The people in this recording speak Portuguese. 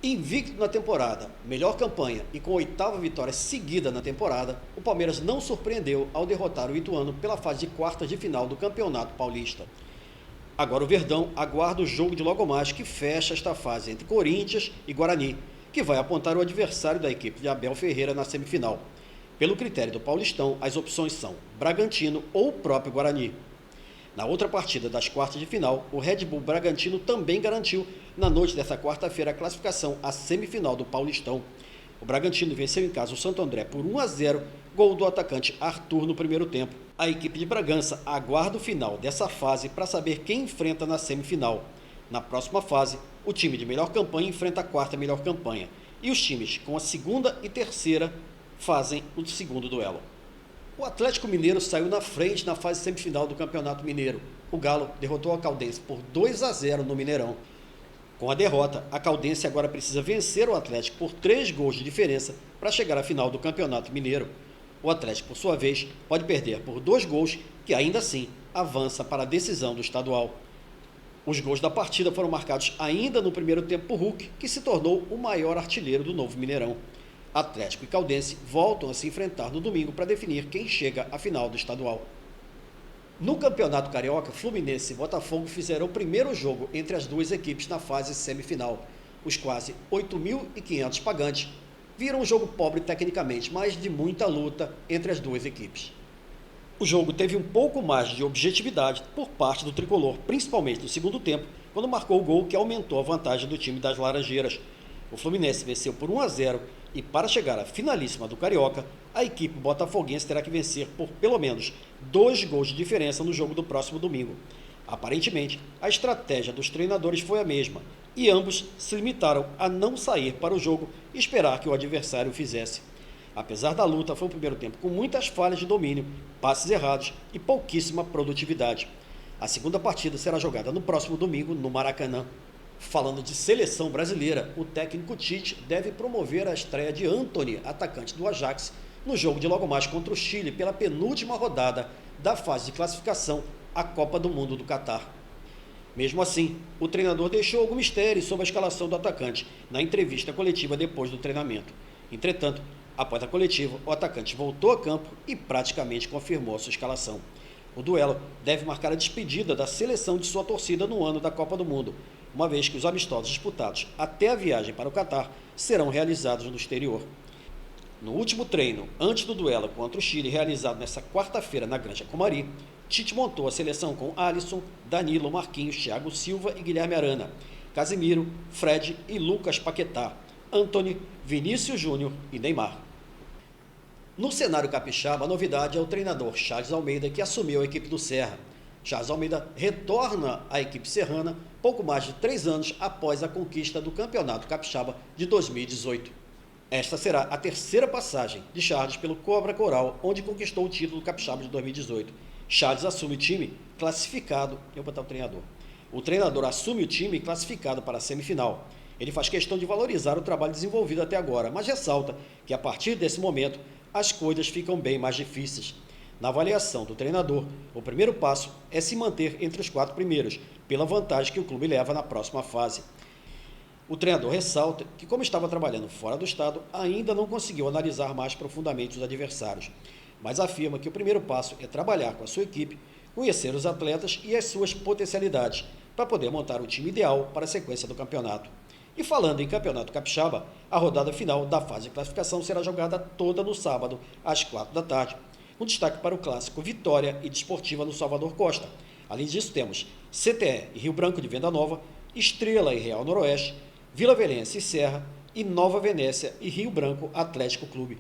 Invicto na temporada, melhor campanha e com a 8ª vitória seguida na temporada, o Palmeiras não surpreendeu ao derrotar o Ituano pela fase de quartas de final do Campeonato Paulista. Agora o Verdão aguarda o jogo de logo mais que fecha esta fase entre Corinthians e Guarani, que vai apontar o adversário da equipe de Abel Ferreira na semifinal. Pelo critério do Paulistão, as opções são Bragantino ou o próprio Guarani. Na outra partida das quartas de final, o Red Bull Bragantino também garantiu, na noite desta quarta-feira, a classificação à semifinal do Paulistão. O Bragantino venceu em casa o Santo André por 1-0, gol do atacante Arthur no primeiro tempo. A equipe de Bragança aguarda o final dessa fase para saber quem enfrenta na semifinal. Na próxima fase, o time de melhor campanha enfrenta a quarta melhor campanha, e os times com a segunda e terceira fazem o segundo duelo. O Atlético Mineiro saiu na frente na fase semifinal do Campeonato Mineiro. O Galo derrotou a Caldense por 2-0 no Mineirão. Com a derrota, a Caldense agora precisa vencer o Atlético por 3 gols de diferença para chegar à final do Campeonato Mineiro. O Atlético, por sua vez, pode perder por 2 gols, que ainda assim avança para a decisão do estadual. Os gols da partida foram marcados ainda no primeiro tempo por Hulk, que se tornou o maior artilheiro do novo Mineirão. Atlético e Caldense voltam a se enfrentar no domingo para definir quem chega à final do estadual. No Campeonato Carioca, Fluminense e Botafogo fizeram o primeiro jogo entre as duas equipes na fase semifinal. Os quase 8.500 pagantes viram um jogo pobre tecnicamente, mas de muita luta entre as duas equipes. O jogo teve um pouco mais de objetividade por parte do tricolor, principalmente no segundo tempo, quando marcou o gol que aumentou a vantagem do time das Laranjeiras. O Fluminense venceu por 1-0 e, para chegar à finalíssima do Carioca, a equipe botafoguense terá que vencer por pelo menos 2 gols de diferença no jogo do próximo domingo. Aparentemente, a estratégia dos treinadores foi a mesma e ambos se limitaram a não sair para o jogo e esperar que o adversário o fizesse. Apesar da luta, foi um primeiro tempo com muitas falhas de domínio, passes errados e pouquíssima produtividade. A segunda partida será jogada no próximo domingo no Maracanã. Falando de seleção brasileira, o técnico Tite deve promover a estreia de Antony, atacante do Ajax, no jogo de logo mais contra o Chile pela penúltima rodada da fase de classificação à Copa do Mundo do Catar. Mesmo assim, o treinador deixou algum mistério sobre a escalação do atacante na entrevista coletiva depois do treinamento. Entretanto, após a coletiva, o atacante voltou a campo e praticamente confirmou a sua escalação. O duelo deve marcar a despedida da seleção de sua torcida no ano da Copa do Mundo, uma vez que os amistosos disputados até a viagem para o Catar serão realizados no exterior. No último treino, antes do duelo contra o Chile, realizado nesta quarta-feira na Granja Comari, Tite montou a seleção com Alisson, Danilo, Marquinhos, Thiago Silva e Guilherme Arana, Casemiro, Fred e Lucas Paquetá, Antony, Vinícius Júnior e Neymar. No cenário capixaba, a novidade é o treinador Charles Almeida, que assumiu a equipe do Serra. Charles Almeida retorna à equipe serrana pouco mais de 3 anos após a conquista do Campeonato Capixaba de 2018. Esta será a terceira passagem de Charles pelo Cobra Coral, onde conquistou o título capixaba de 2018. Charles assume o time classificado. Eu vou botar o treinador. O treinador assume o time classificado para a semifinal. Ele faz questão de valorizar o trabalho desenvolvido até agora, mas ressalta que a partir desse momento as coisas ficam bem mais difíceis. Na avaliação do treinador, o primeiro passo é se manter entre os 4 primeiros, pela vantagem que o clube leva na próxima fase. O treinador ressalta que, como estava trabalhando fora do estado, ainda não conseguiu analisar mais profundamente os adversários, mas afirma que o primeiro passo é trabalhar com a sua equipe, conhecer os atletas e as suas potencialidades, para poder montar o time ideal para a sequência do campeonato. E falando em Campeonato Capixaba, a rodada final da fase de classificação será jogada toda no sábado, às 4 da tarde. Um destaque para o clássico Vitória e Desportiva no Salvador Costa. Além disso, temos CTE e Rio Branco de Venda Nova, Estrela e Real Noroeste, Vila Velhense e Serra e Nova Venécia e Rio Branco Atlético Clube.